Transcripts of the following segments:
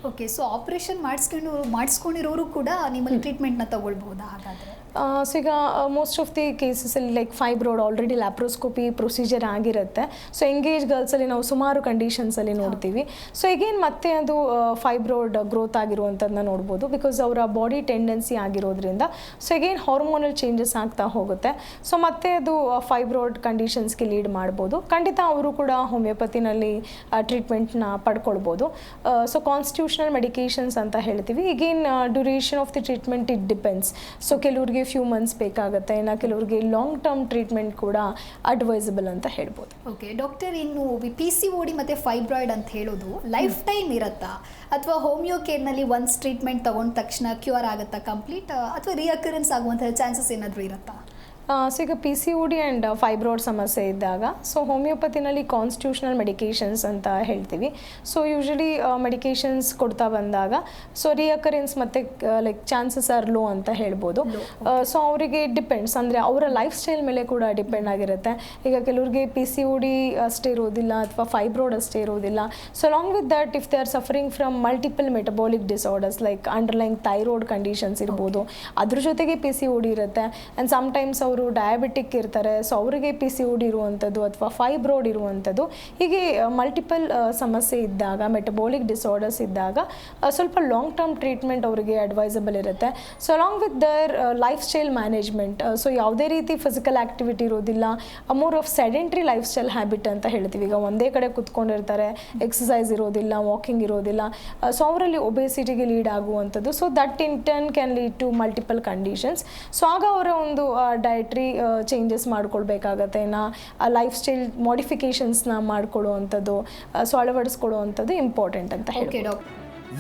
Okay, so operation ಮಾಡಿಸ್ಕೊಂಡಿರೋರು ಕೂಡ ನಿಮ್ಮಲ್ಲಿ ಟ್ರೀಟ್ಮೆಂಟ್ನ ತಗೊಳ್ಬಹುದಾ ಹಾಗಾದರೆ? ಸೊ ಈಗ ಮೋಸ್ಟ್ ಆಫ್ ದಿ ಕೇಸಸಲ್ಲಿ like fibroid already laparoscopy procedure ಆಗಿರುತ್ತೆ. ಸೊ ಎಂಗೇಜ್ ಗರ್ಲ್ಸಲ್ಲಿ ನಾವು ಸುಮಾರು ಕಂಡೀಷನ್ಸಲ್ಲಿ ನೋಡ್ತೀವಿ. ಸೊ ಈಗೇನು ಮತ್ತೆ ಅದು ಫೈಬ್ರಾಯ್ಡ್ ಗ್ರೋತ್ ಆಗಿರುವಂಥದ್ದನ್ನ ನೋಡ್ಬೋದು, ಬಿಕಾಸ್ ಅವರ ಬಾಡಿ ಟೆಂಡೆನ್ಸಿ ಆಗಿರೋದ್ರಿಂದ. ಸೊ ಈಗೇನು ಹಾರ್ಮೋನಲ್ ಚೇಂಜಸ್ ಆಗ್ತಾ ಹೋಗುತ್ತೆ, ಸೊ ಮತ್ತೆ ಅದು ಫೈಬ್ರಾಯ್ಡ್ ಕಂಡೀಷನ್ಸ್ಗೆ ಲೀಡ್ ಮಾಡ್ಬೋದು. ಖಂಡಿತ ಅವರು ಕೂಡ ಹೋಮಿಯೋಪತಿನಲ್ಲಿ ಟ್ರೀಟ್ಮೆಂಟ್ನ ಪಡ್ಕೊಳ್ಬೋದು. ಸೊ ಕಾನ್ಸ್ಟಿಟ್ಯೂಷನಲ್ ಮೆಡಿಕೇಷನ್ಸ್ ಅಂತ ಹೇಳ್ತೀವಿ. ಈಗೇನು duration of the treatment it depends. So ಕೆಲವ್ರಿಗೆ ಫ್ಯೂ ಮಂತ್ಸ್ ಬೇಕಾಗುತ್ತೆ, ಇನ್ನು ಕೆಲವ್ರಿಗೆ ಲಾಂಗ್ ಟರ್ಮ್ ಟ್ರೀಟ್ಮೆಂಟ್ ಕೂಡ ಅಡ್ವೈಸಬಲ್ ಅಂತ ಹೇಳ್ಬೋದು. ಓಕೆ ಡಾಕ್ಟರ್, ಇನ್ನು PCOD ಮತ್ತು ಫೈಬ್ರಾಯ್ಡ್ ಅಂತ ಹೇಳೋದು ಲೈಫ್ ಟೈಮ್ ಇರುತ್ತಾ, ಅಥವಾ ಹೋಮಿಯೋ ಕೇರ್ನಲ್ಲಿ ಒನ್ಸ್ ಟ್ರೀಟ್ಮೆಂಟ್ ತಗೊಂಡ ತಕ್ಷಣ ಕ್ಯೂರ್ ಆಗುತ್ತಾ ಕಂಪ್ಲೀಟ್, ಅಥವಾ ರಿಅಕರೆನ್ಸ್ ಆಗುವಂಥ ಚಾನ್ಸಸ್ ಏನಾದರೂ ಇರುತ್ತಾ? ಸೊ ಈಗ PCOD ಆ್ಯಂಡ್ ಫೈಬ್ರಾಯ್ಡ್ ಸಮಸ್ಯೆ ಇದ್ದಾಗ ಸೊ ಹೋಮಿಯೋಪತಿನಲ್ಲಿ ಕಾನ್ಸ್ಟಿಟ್ಯೂಷನಲ್ ಮೆಡಿಕೇಷನ್ಸ್ ಅಂತ ಹೇಳ್ತೀವಿ. ಸೊ ಯೂಶಲಿ ಮೆಡಿಕೇಷನ್ಸ್ ಕೊಡ್ತಾ ಬಂದಾಗ ಸೊ ರಿಅಕರೆನ್ಸ್ ಮತ್ತು ಲೈಕ್ ಚಾನ್ಸಸ್ ಆರ್ ಲೋ ಅಂತ ಹೇಳ್ಬೋದು. ಸೊ ಅವರಿಗೆ ಡಿಪೆಂಡ್ಸ್, ಅಂದರೆ ಅವರ ಲೈಫ್ ಸ್ಟೈಲ್ ಮೇಲೆ ಕೂಡ ಡಿಪೆಂಡ್ ಆಗಿರುತ್ತೆ. ಈಗ ಕೆಲವ್ರಿಗೆ PCOD ಅಷ್ಟೇ ಇರೋದಿಲ್ಲ, ಅಥವಾ ಫೈಬ್ರಾಯ್ಡ್ ಅಷ್ಟೇ ಇರೋದಿಲ್ಲ. So along with that if they are suffering from multiple metabolic disorders like underline thyroid conditions ಇರ್ಬೋದು, ಅದ್ರ ಜೊತೆಗೆ PCOD ಇರುತ್ತೆ. ಆ್ಯಂಡ್ ಸಮ್ಟೈಮ್ಸ್ ಅವರು ಡಯಾಬಿಟಿಕ್ ಇರ್ತಾರೆ, ಸೊ ಅವರಿಗೆ PCOD ಇರುವಂಥದ್ದು ಅಥವಾ ಫೈಬ್ರಾಯ್ಡ್ ಇರುವಂಥದ್ದು, ಹೀಗೆ ಮಲ್ಟಿಪಲ್ ಸಮಸ್ಯೆ ಇದ್ದಾಗ, ಮೆಟಬಾಲಿಕ್ ಡಿಸಾರ್ಡರ್ಸ್ ಇದ್ದಾಗ ಸ್ವಲ್ಪ ಲಾಂಗ್ ಟರ್ಮ್ ಟ್ರೀಟ್ಮೆಂಟ್ ಅವರಿಗೆ ಅಡ್ವೈಸಬಲ್ ಇರುತ್ತೆ. So along with their lifestyle management, so ಯಾವುದೇ ರೀತಿ ಫಿಸಿಕಲ್ ಆ್ಯಕ್ಟಿವಿಟಿ ಇರೋದಿಲ್ಲ, more of sedentary lifestyle habit ಅಂತ ಹೇಳ್ತೀವಿ. ಈಗ ಒಂದೇ ಕಡೆ ಕುತ್ಕೊಂಡಿರ್ತಾರೆ, ಎಕ್ಸಸೈಸ್ ಇರೋದಿಲ್ಲ, ವಾಕಿಂಗ್ ಇರೋದಿಲ್ಲ, ಸೊ ಅವರಲ್ಲಿ ಒಬೇಸಿಟಿಗೆ ಲೀಡ್ ಆಗುವಂಥದ್ದು. So that in turn can lead to multiple conditions. So ಆಗ ಅವರ ಒಂದು ಡಯಟ್ರಿ ಚೇಂಜಸ್ ಮಾಡ್ಕೊಳ್ಬೇಕಾಗತ್ತೆ, ಲೈಫ್ ಸ್ಟೈಲ್ ಮಾಡಿಫಿಕೇಶನ್ಸ್ನ ಮಾಡ್ಕೊಳ್ಳುವಂಥದ್ದು, ಸೊ ಅಳವಡಿಸ್ಕೊಳ್ಳುವಂಥದ್ದು ಇಂಪಾರ್ಟೆಂಟ್ ಅಂತ ಹೇಳಿ.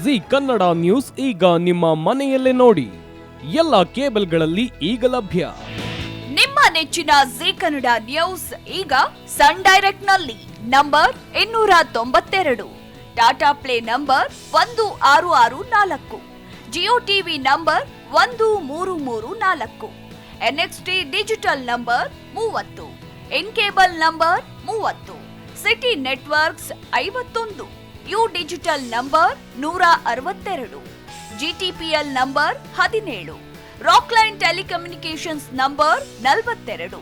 ಜಿ ಕನ್ನಡ ನ್ಯೂಸ್ ಈಗ ನಿಮ್ಮ ಮನೆಯಲ್ಲೇ ನೋಡಿ, ಎಲ್ಲ ಕೇಬಲ್ಗಳಲ್ಲಿ ಈಗ ಲಭ್ಯ. ನಿಮ್ಮ ನೆಚ್ಚಿನ ಜಿ ಕನ್ನಡ ನ್ಯೂಸ್ ಈಗ ಸನ್ ಡೈರೆಕ್ಟ್ ನಲ್ಲಿ number 292, Tata play number 1664, Jio TV number 1334, NXT digital number 30, in cable number 30, city networks 51, U digital number 162, GTPL number 17, Rockline telecommunications number 42,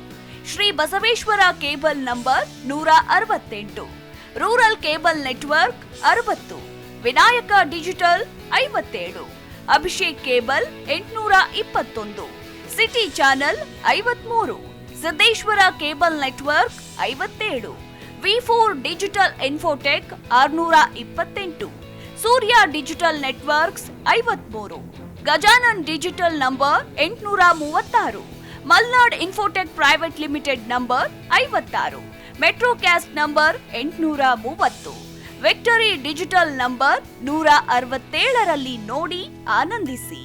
Shri Basaveshwara cable number 168, rural cable network 60, Vinayaka digital 57, Abhishek cable 821, city channel 53, Siddeshwara cable network 57, V4 digital Infotech 628, Surya digital networks 53, Gajanan digital number 836, Malnad infotech private limited number 56, metrocast number 830, victory digital number 167ರಲ್ಲಿ ನೋಡಿ ಆನಂದಿಸಿ.